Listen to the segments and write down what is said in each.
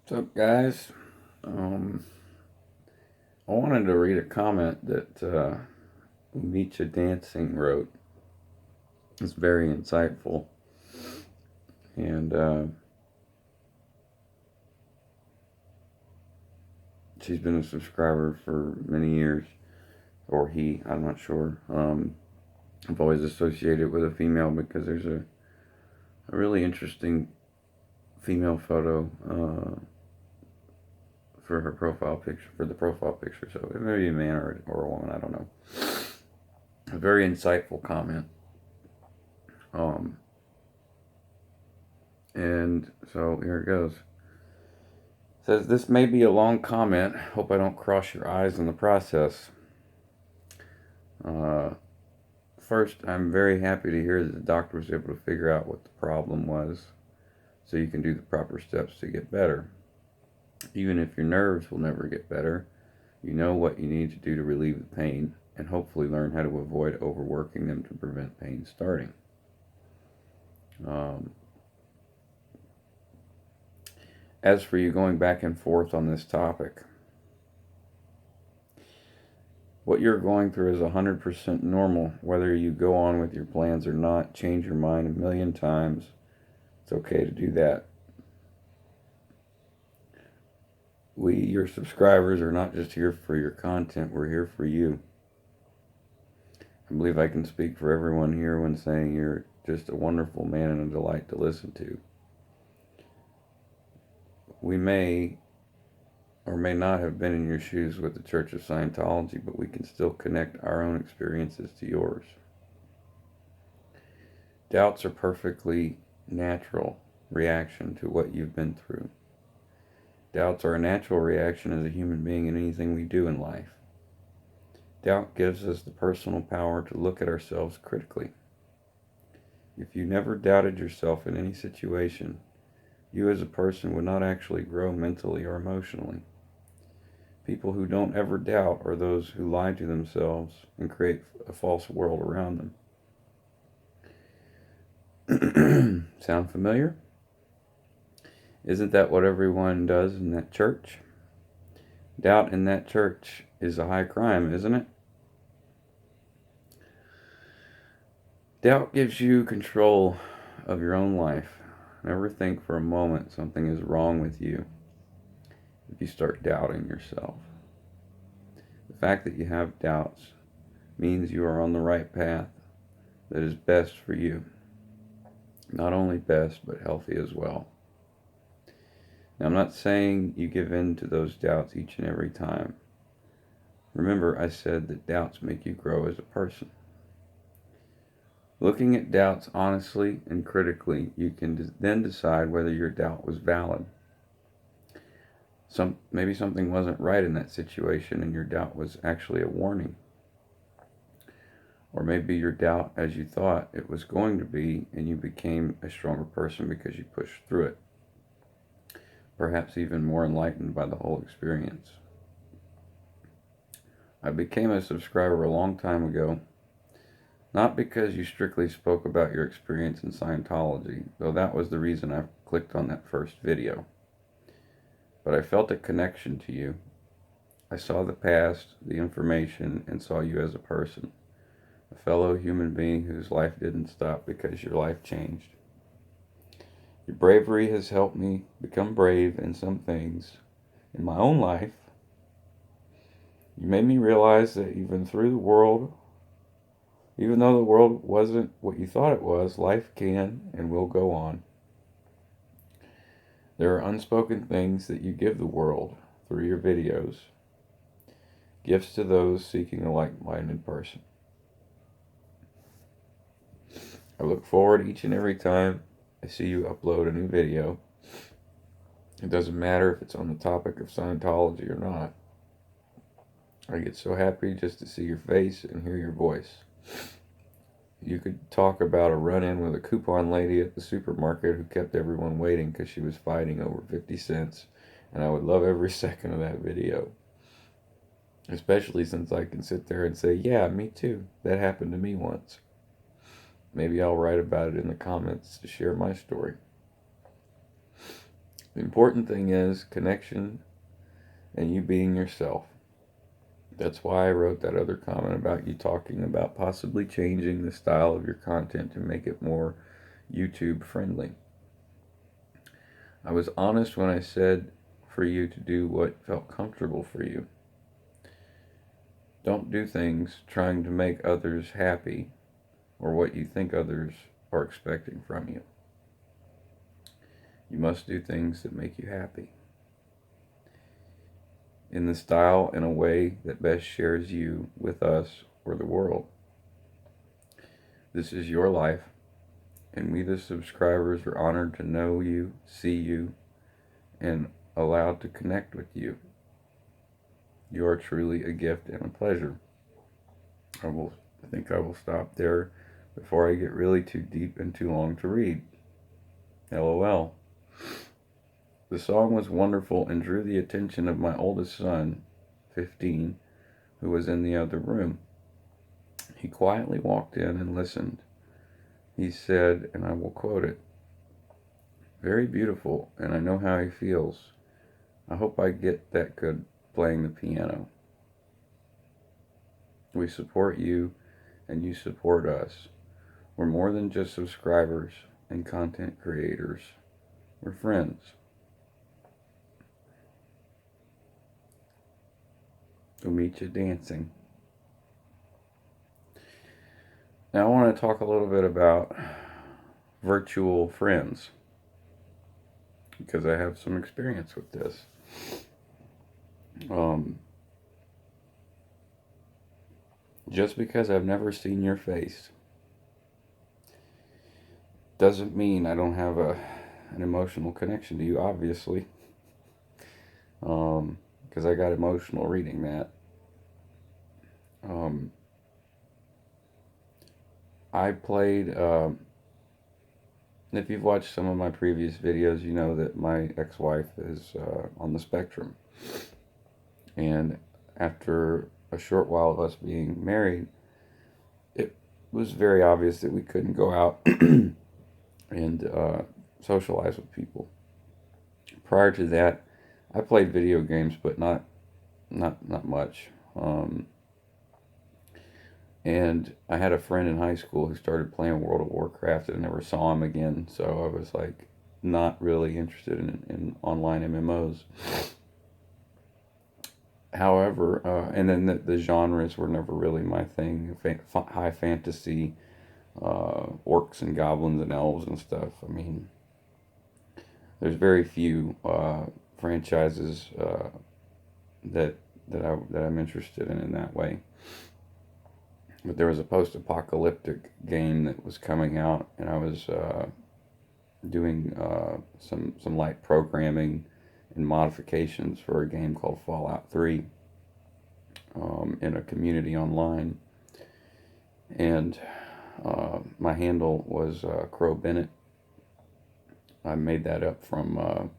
What's up, guys? I wanted to read a comment that Micha Dancing wrote. It's very insightful, and she's been a subscriber for many years, or he, I'm not sure. I've always associated with a female because there's a really interesting female photo for her profile picture, for the profile picture. So it may be a man or a woman, I don't know. A very insightful comment. Um, and so here it goes. It says, this may be a long comment. Hope I don't cross your eyes in the process. Uh, First, I'm very happy to hear that the doctor was able to figure out what the problem was so you can do the proper steps to get better. Even if your nerves will never get better, you know what you need to do to relieve the pain and hopefully learn how to avoid overworking them to prevent pain starting. Um, as for you going back and forth on this topic, what you're going through is 100% normal. Whether you go on with your plans or not, change your mind a million times. It's okay to do that. We, your subscribers, are not just here for your content, we're here for you. I believe I can speak for everyone here when saying you're just a wonderful man and a delight to listen to. We may or may not have been in your shoes with the Church of Scientology, but we can still connect our own experiences to yours. Doubts are perfectly natural reaction to what you've been through. Doubts are a natural reaction as a human being in anything we do in life. Doubt gives us the personal power to look at ourselves critically. If you never doubted yourself in any situation, you as a person would not actually grow mentally or emotionally. People who don't ever doubt are those who lie to themselves and create a false world around them. Sound familiar? Isn't that what everyone does in that church? Doubt in that church is a high crime, isn't it? Doubt gives you control of your own life. Never think for a moment something is wrong with you if you start doubting yourself. The fact that you have doubts means you are on the right path that is best for you. Not only best, but healthy as well. Now, I'm not saying you give in to those doubts each and every time. Remember, I said that doubts make you grow as a person. Looking at doubts honestly and critically, you can then decide whether your doubt was valid. Maybe something wasn't right in that situation and your doubt was actually a warning. Or maybe your doubt as you thought it was going to be and you became a stronger person because you pushed through it. Perhaps even more enlightened by the whole experience. I became a subscriber a long time ago, not because you strictly spoke about your experience in Scientology, though that was the reason I clicked on that first video. But I felt a connection to you. I saw the past, the information, and saw you as a person. A fellow human being whose life didn't stop because your life changed. Your bravery has helped me become brave in some things in my own life. You made me realize that even though the world wasn't what you thought it was, life can and will go on. There are unspoken things that you give the world through your videos, gifts to those seeking a like-minded person. I look forward each and every time I see you upload a new video. It doesn't matter if it's on the topic of Scientology or not. I get so happy just to see your face and hear your voice. You could talk about a run-in with a coupon lady at the supermarket who kept everyone waiting because she was fighting over 50 cents, and I would love every second of that video. Especially since I can sit there and say, yeah, me too. That happened to me once. Maybe I'll write about it in the comments to share my story. The important thing is connection and you being yourself. That's why I wrote that other comment about you talking about possibly changing the style of your content to make it more YouTube friendly. I was honest when I said for you to do what felt comfortable for you. Don't do things trying to make others happy or what you think others are expecting from you. You must do things that make you happy. In the style and a way that best shares you with us or the world. This is your life, and we, the subscribers, are honored to know you, see you, and allowed to connect with you. You are truly a gift and a pleasure. I think I will stop there before I get really too deep and too long to read. LOL. The song was wonderful and drew the attention of my oldest son, 15, who was in the other room. He quietly walked in and listened. He said, and I will quote it, "Very beautiful, and I know how he feels. I hope I get that good playing the piano." We support you, and you support us. We're more than just subscribers and content creators. We're friends. We'll meet you dancing. Now I want to talk a little bit about virtual friends, because I have some experience with this. Just because I've never seen your face doesn't mean I don't have an emotional connection to you, obviously. Because I got emotional reading that. I played, if you've watched some of my previous videos, you know that my ex-wife is on the spectrum. And after a short while of us being married, it was very obvious that we couldn't go out and socialize with people. Prior to that, I played video games, but not much. And I had a friend in high school who started playing World of Warcraft, and I never saw him again. So I was like not really interested in online MMOs. However, and then the genres were never really my thing. High fantasy, orcs and goblins and elves and stuff. I mean, there's very few franchises that I'm interested in that way. But there was a post-apocalyptic game that was coming out, and I was doing some light programming and modifications for a game called Fallout 3 in a community online. And my handle was Crow Bennett. I made that up from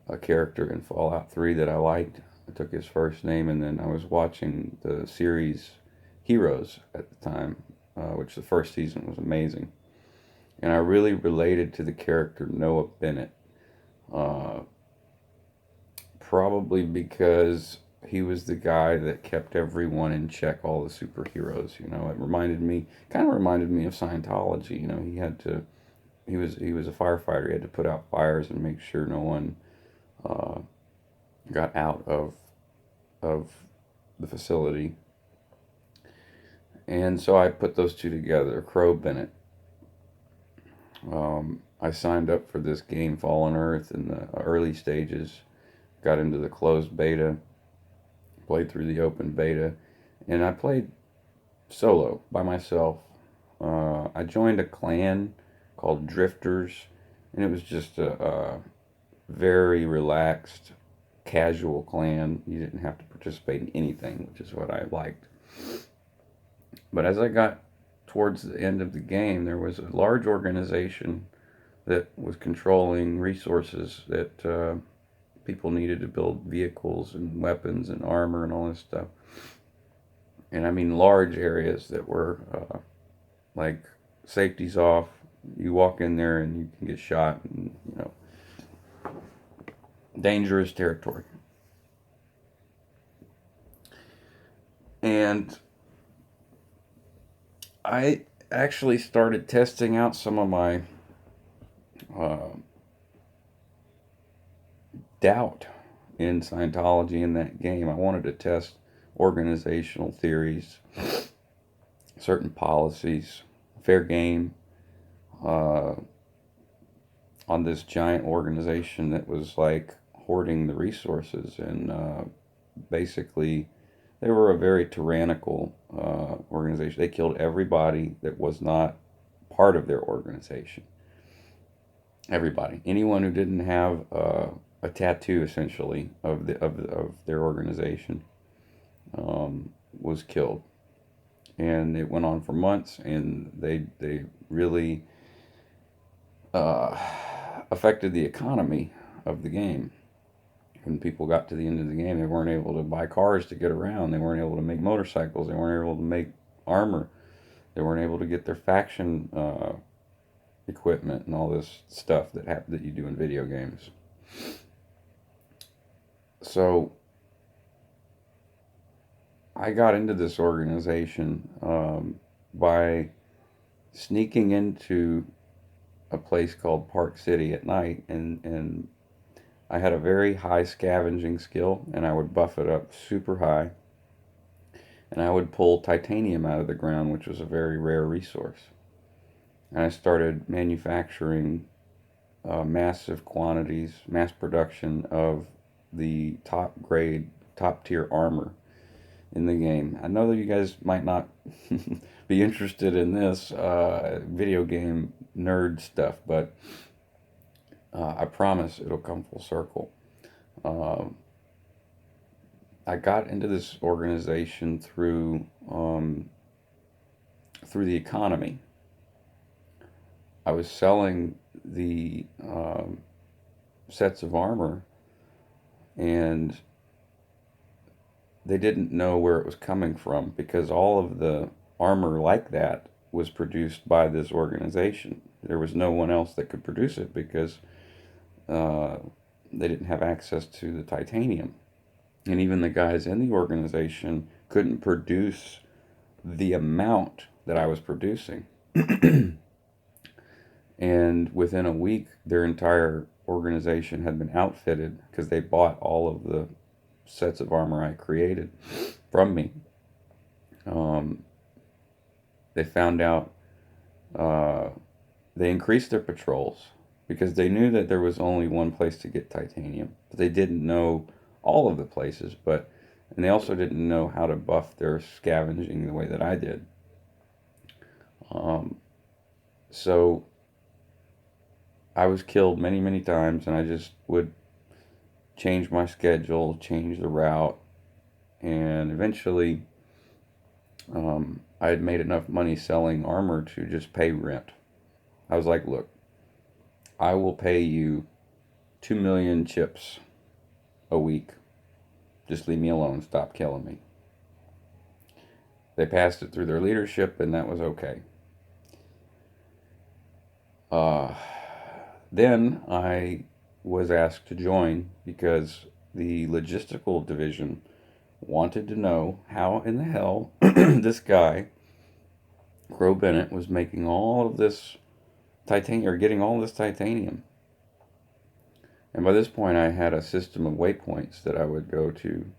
a character in Fallout 3 that I liked. I took his first name, and then I was watching the series Heroes at the time, which the first season was amazing. And I really related to the character Noah Bennett. Probably because he was the guy that kept everyone in check, all the superheroes. You know, kind of reminded me of Scientology. You know, he was a firefighter. He had to put out fires and make sure no one got out of the facility. And so I put those two together, Crow Bennett. I signed up for this game, Fallen Earth, in the early stages. Got into the closed beta, played through the open beta, and I played solo by myself. I joined a clan called Drifters, and it was just a very relaxed, casual clan. You didn't have to participate in anything, which is what I liked. But as I got towards the end of the game, there was a large organization that was controlling resources that people needed to build vehicles and weapons and armor and all this stuff. And I mean large areas that were like safety's off. You walk in there and you can get shot, and dangerous territory. And I actually started testing out some of my uh, doubt in Scientology in that game. I wanted to test organizational theories, certain policies, fair game, uh, on this giant organization that was like hoarding the resources. And basically, they were a very tyrannical organization. They killed everybody that was not part of their organization. Everybody, anyone who didn't have a tattoo, essentially, of their organization, was killed. And it went on for months, and they really uh, affected the economy of the game. When people got to the end of the game, they weren't able to buy cars to get around. They weren't able to make motorcycles. They weren't able to make armor. They weren't able to get their faction equipment and all this stuff that you do in video games. So I got into this organization by sneaking into a place called Park City at night, and I had a very high scavenging skill, and I would buff it up super high, and I would pull titanium out of the ground, which was a very rare resource. And I started manufacturing massive quantities, mass production of the top grade, top tier armor in the game. I know that you guys might not be interested in this video game nerd stuff, but I promise it'll come full circle. Uh, I got into this organization through the economy. I was selling the sets of armor, and they didn't know where it was coming from because all of the armor like that was produced by this organization. There was no one else that could produce it because uh, they didn't have access to the titanium. And even the guys in the organization couldn't produce the amount that I was producing. And within a week, their entire organization had been outfitted because they bought all of the sets of armor I created from me. Um, they found out uh, they increased their patrols because they knew that there was only one place to get titanium, but they didn't know all of the places. And they also didn't know how to buff their scavenging the way that I did. Um, so I was killed many, many times, and I just would change my schedule, change the route, and eventually I had made enough money selling armor to just pay rent. I was like, look, I will pay you 2 million chips a week. Just leave me alone. Stop killing me. They passed it through their leadership, and that was okay. Uh, then I was asked to join because the logistical division wanted to know how in the hell this guy, Crow Bennett, was making all of this titanium, or getting all this titanium. And by this point, I had a system of waypoints that I would go to.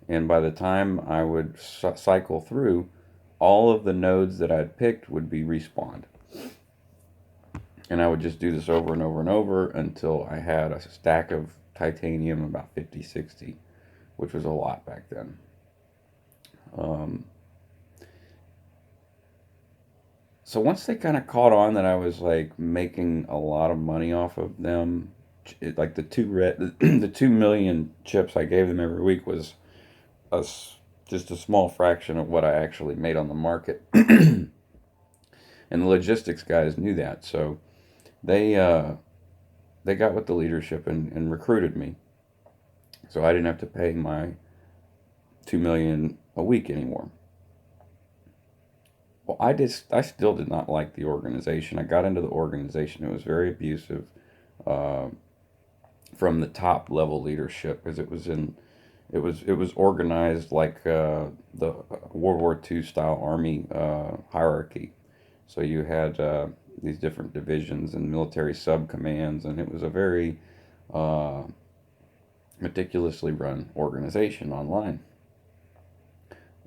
And by the time I would cycle through, all of the nodes that I'd picked would be respawned. And I would just do this over and over and over until I had a stack of titanium, about 50, 60, which was a lot back then. So once they kind of caught on that I was like making a lot of money off of them, like the 2 million chips I gave them every week was just a small fraction of what I actually made on the market. And the logistics guys knew that, so they got with the leadership and recruited me, so I didn't have to pay my 2 million a week anymore. Well, I still did not like the organization. I got into the organization. It was very abusive. Uh, from the top level leadership, because it was organized like the World War II style army hierarchy. So you had these different divisions and military sub commands, and it was a very uh, meticulously run organization online.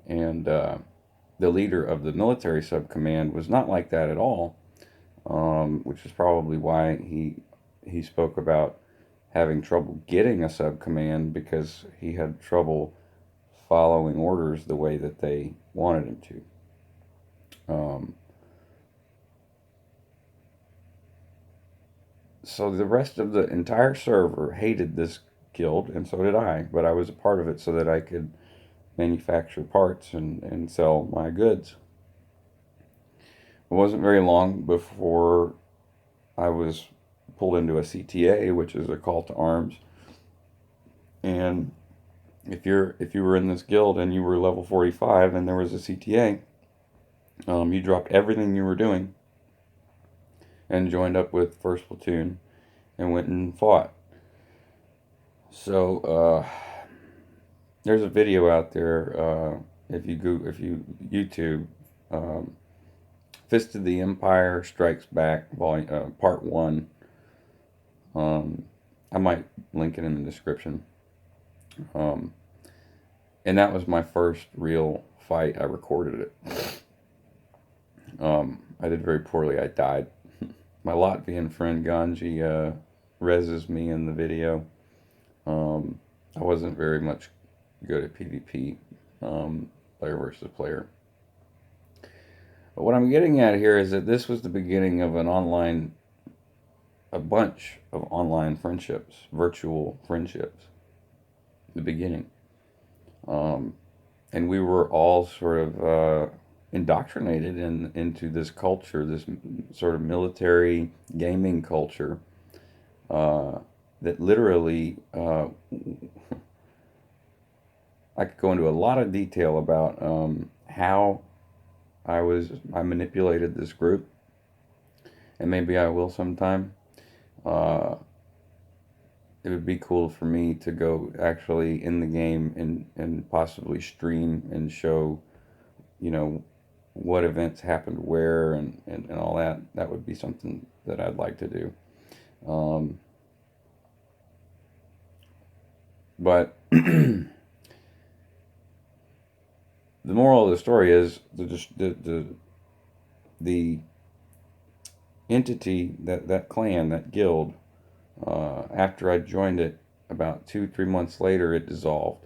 And the leader of the military sub command was not like that at all, which is probably why he spoke about having trouble getting a sub command, because he had trouble following orders the way that they wanted him to. So the rest of the entire server hated this guild, and so did I, but I was a part of it so that I could manufacture parts and sell my goods. It wasn't very long before I was pulled into a CTA, which is a call to arms. And if you were in this guild and you were level 45 and there was a CTA, you dropped everything you were doing and joined up with First Platoon and went and fought. So there's a video out there. If you YouTube, Fist of the Empire Strikes Back, volume part one. I might link it in the description. And that was my first real fight. I recorded it. I did very poorly. I died. My Latvian friend Ganji reses me in the video. I wasn't very much good at PvP, player versus player. But what I'm getting at here is that this was the beginning of a bunch of online friendships, virtual friendships. The beginning. And we were all sort of indoctrinated into this culture, this sort of military gaming culture, that literally, I could go into a lot of detail about how I manipulated this group, and maybe I will sometime. It would be cool for me to go actually in the game and possibly stream and show, what events happened where and all that. That would be something that I'd like to do. But the moral of the story is the entity, that clan, that guild, after I joined it, about 2-3 months later, it dissolved.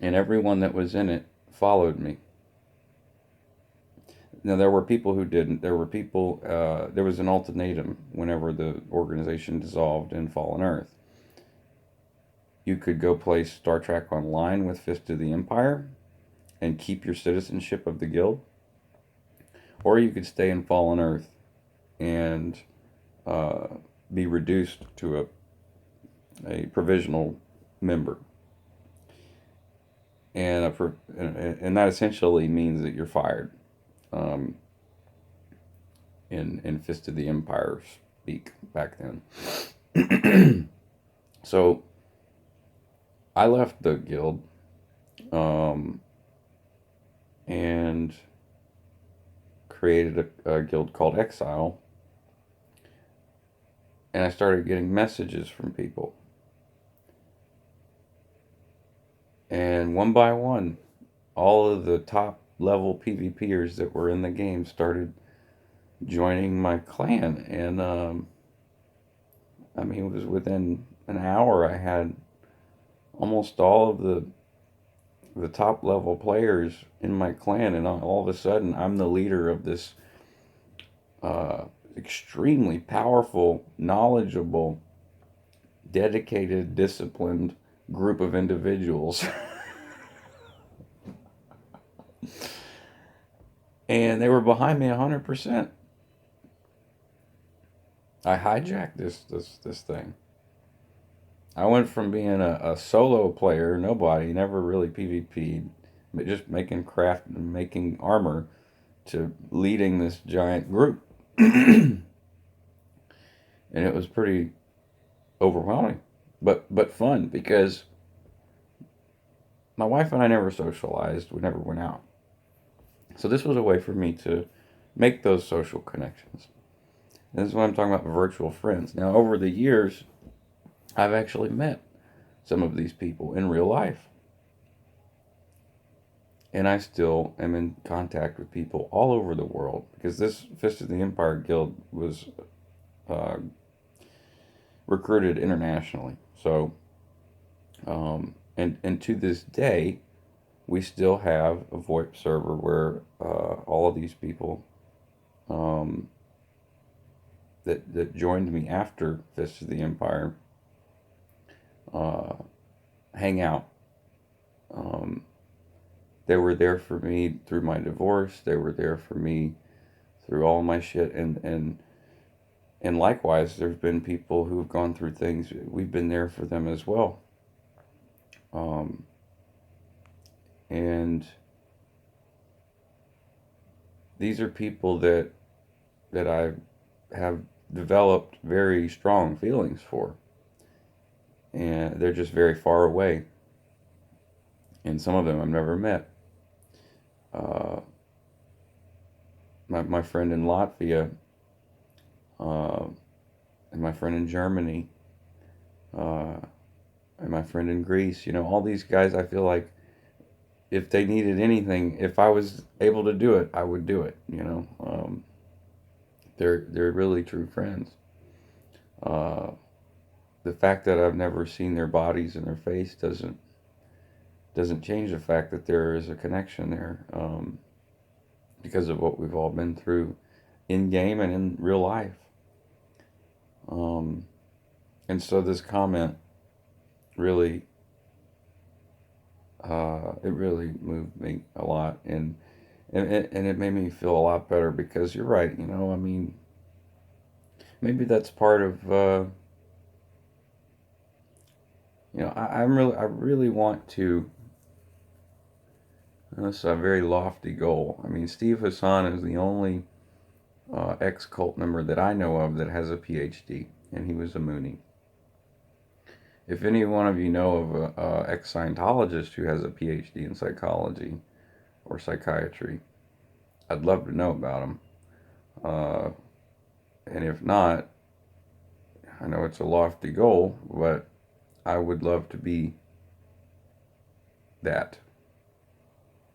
And everyone that was in it followed me. Now, there were people who didn't. There was an ultimatum whenever the organization dissolved in Fallen Earth. You could go play Star Trek Online with Fist of the Empire and keep your citizenship of the guild, or you could stay in Fallen Earth and be reduced to a provisional member. And that essentially means that you're fired, in Fist of the Empire speak back then. So I left the guild, and created a guild called Exile, and I started getting messages from people. And one by one, all of the top level PvPers that were in the game started joining my clan. And it was within an hour I had almost all of the top level players in my clan, and all of a sudden I'm the leader of this extremely powerful, knowledgeable, dedicated, disciplined group of individuals. And they were behind me 100%. I hijacked this thing. I went from being a solo player, nobody, never really PvP'd, but just making craft and making armor, to leading this giant group. And it was pretty overwhelming, but fun, because my wife and I never socialized. We never went out. So this was a way for me to make those social connections. This is what I'm talking about, virtual friends. Now, over the years, I've actually met some of these people in real life. And I still am in contact with people all over the world, because this Fist of the Empire Guild was uh, recruited internationally. So, and to this day, we still have a VoIP server where all of these people um, that joined me after Fist of the Empire uh, hang out. Um, they were there for me through my divorce. They were there for me through all my shit, and likewise, there's been people who've gone through things. We've been there for them as well. Um, and these are people that I have developed very strong feelings for, and they're just very far away. And some of them I've never met. Uh, my friend in Latvia, uh, and my friend in Germany, uh, and my friend in Greece. You know, all these guys, I feel like if they needed anything, if I was able to do it, I would do it. You know, they're really true friends. Uh, the fact that I've never seen their bodies and their face doesn't change the fact that there is a connection there, because of what we've all been through in game and in real life. Um, and so this comment really, it really moved me a lot, and it made me feel a lot better, because you're right. You know, I mean, maybe that's part of. You know, I really want to. This is a very lofty goal. I mean, Steve Hassan is the only ex-cult member that I know of that has a PhD, and he was a Mooney. If any one of you know of a ex-Scientologist who has a PhD in psychology or psychiatry, I'd love to know about him. Uh, and if not, I know it's a lofty goal, but I would love to be that.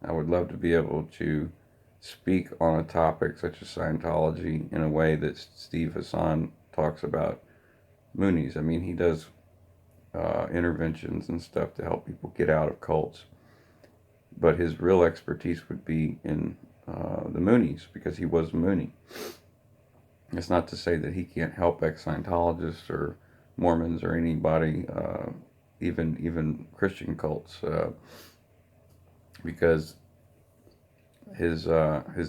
I would love to be able to speak on a topic such as Scientology in a way that Steve Hassan talks about Moonies. I mean, he does interventions and stuff to help people get out of cults, but his real expertise would be in the Moonies, because he was a Mooney. It's not to say that he can't help ex-Scientologists or Mormons or anybody, even Christian cults, because his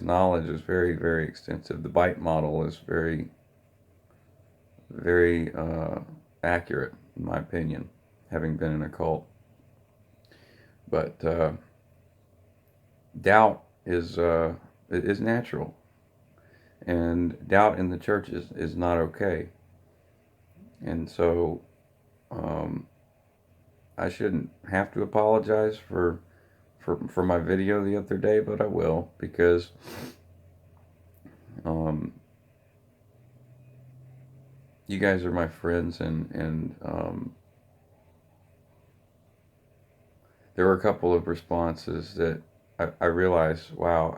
knowledge is very, very extensive. The bite model is very, very accurate, in my opinion, having been in a cult. But doubt is natural, and doubt in the church is not okay. And so I shouldn't have to apologize for my video the other day, but I will, because you guys are my friends, and there were a couple of responses that I realized, wow,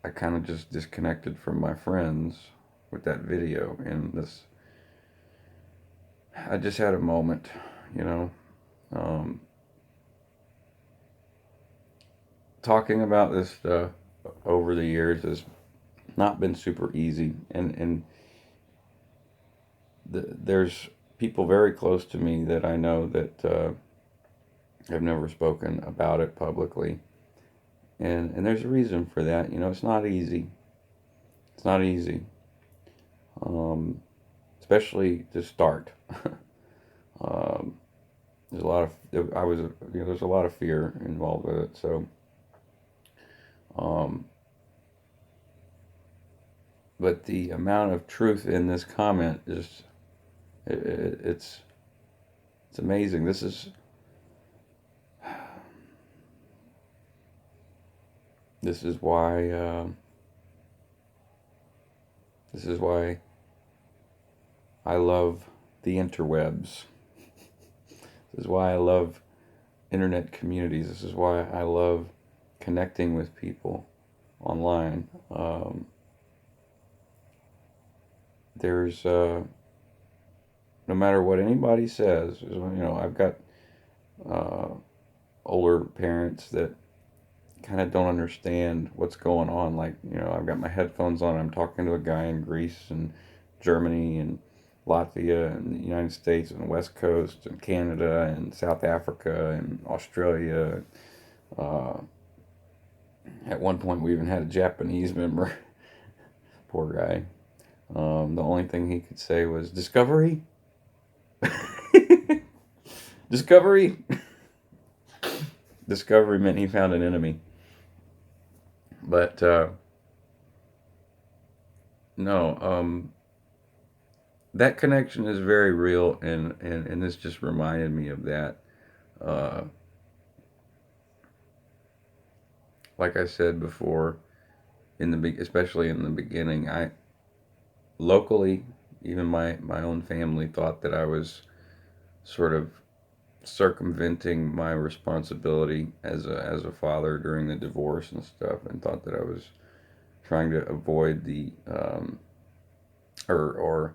I kind of just disconnected from my friends with that video, and this, I just had a moment, you know. Talking about this stuff over the years has not been super easy, and there's people very close to me that I know that have never spoken about it publicly, and there's a reason for that. You know, it's not easy. It's not easy, especially to start. There's a lot of there's a lot of fear involved with it. So, But the amount of truth in this comment is, it's amazing. This is why this is why I love the interwebs. This is why I love internet communities. This is why I love connecting with people online. There's no matter what anybody says, I've got older parents that kind of don't understand what's going on. Like, I've got my headphones on. I'm talking to a guy in Greece and Germany and Latvia and the United States and the West Coast and Canada and South Africa and Australia. At one point, we even had a Japanese member. Poor guy. The only thing he could say was Discovery. Discovery. Discovery meant he found an enemy. But no, that connection is very real, and this just reminded me of that. Like I said before, especially in the beginning, I locally, even my own family thought that I was sort of circumventing my responsibility as a father during the divorce and stuff, and thought that I was trying to avoid the or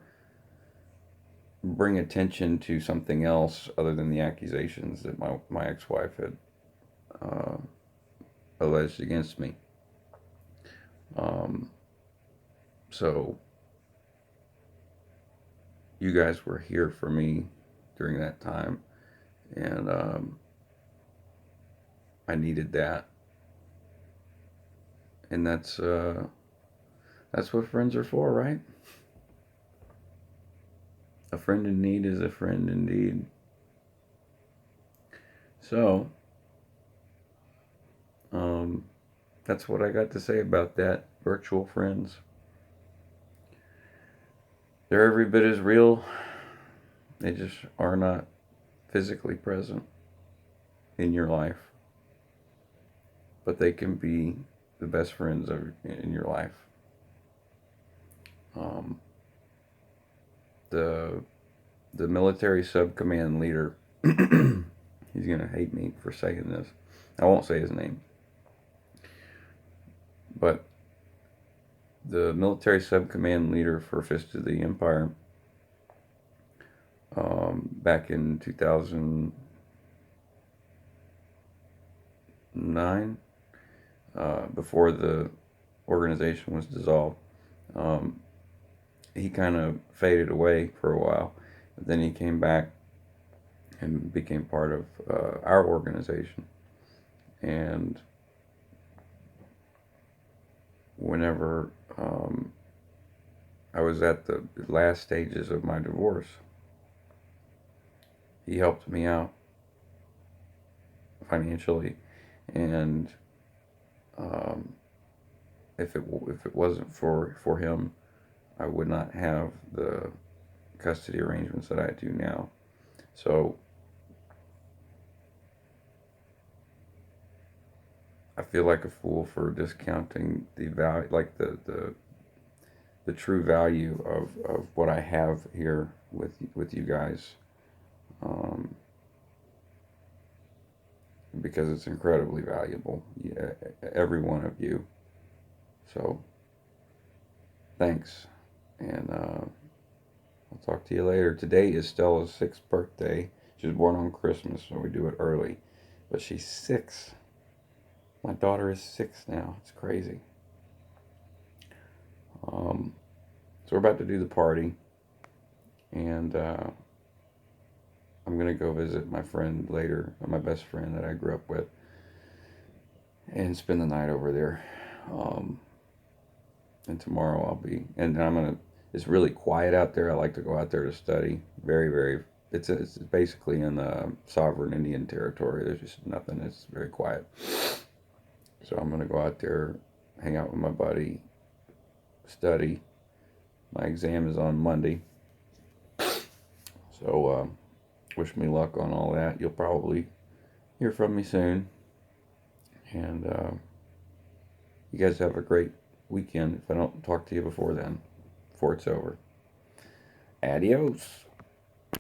bring attention to something else other than the accusations that my ex-wife had alleged against me. So you guys were here for me during that time, and I needed that, and that's what friends are for, right? A friend in need is a friend indeed. So, that's what I got to say about that. Virtual friends. They're every bit as real. They just are not physically present in your life. But they can be the best friends in your life. The military sub-command leader, he's going to hate me for saying this. I won't say his name. But the military sub-command leader for Fist of the Empire, back in 2009, before the organization was dissolved, he kind of faded away for a while. But then he came back and became part of our organization. And whenever I was at the last stages of my divorce, he helped me out financially, and if it wasn't for him, I would not have the custody arrangements that I do now. So I feel like a fool for discounting the value, like the true value of what I have here with you guys, because it's incredibly valuable, every one of you. So thanks, and I'll talk to you later. Today is Stella's 6th birthday. She was born on Christmas, so we do it early, but she's 6. My daughter is 6 now. It's crazy. So we're about to do the party, and I'm going to go visit my friend later, my best friend that I grew up with, and spend the night over there. And tomorrow it's really quiet out there. I like to go out there to study. Very, very, it's basically in the sovereign Indian territory. There's just nothing. It's very quiet. So I'm going to go out there, hang out with my buddy, study, My exam is on Monday. So wish me luck on all that. You'll probably hear from me soon. And you guys have a great weekend if I don't talk to you before then, before it's over. Adios.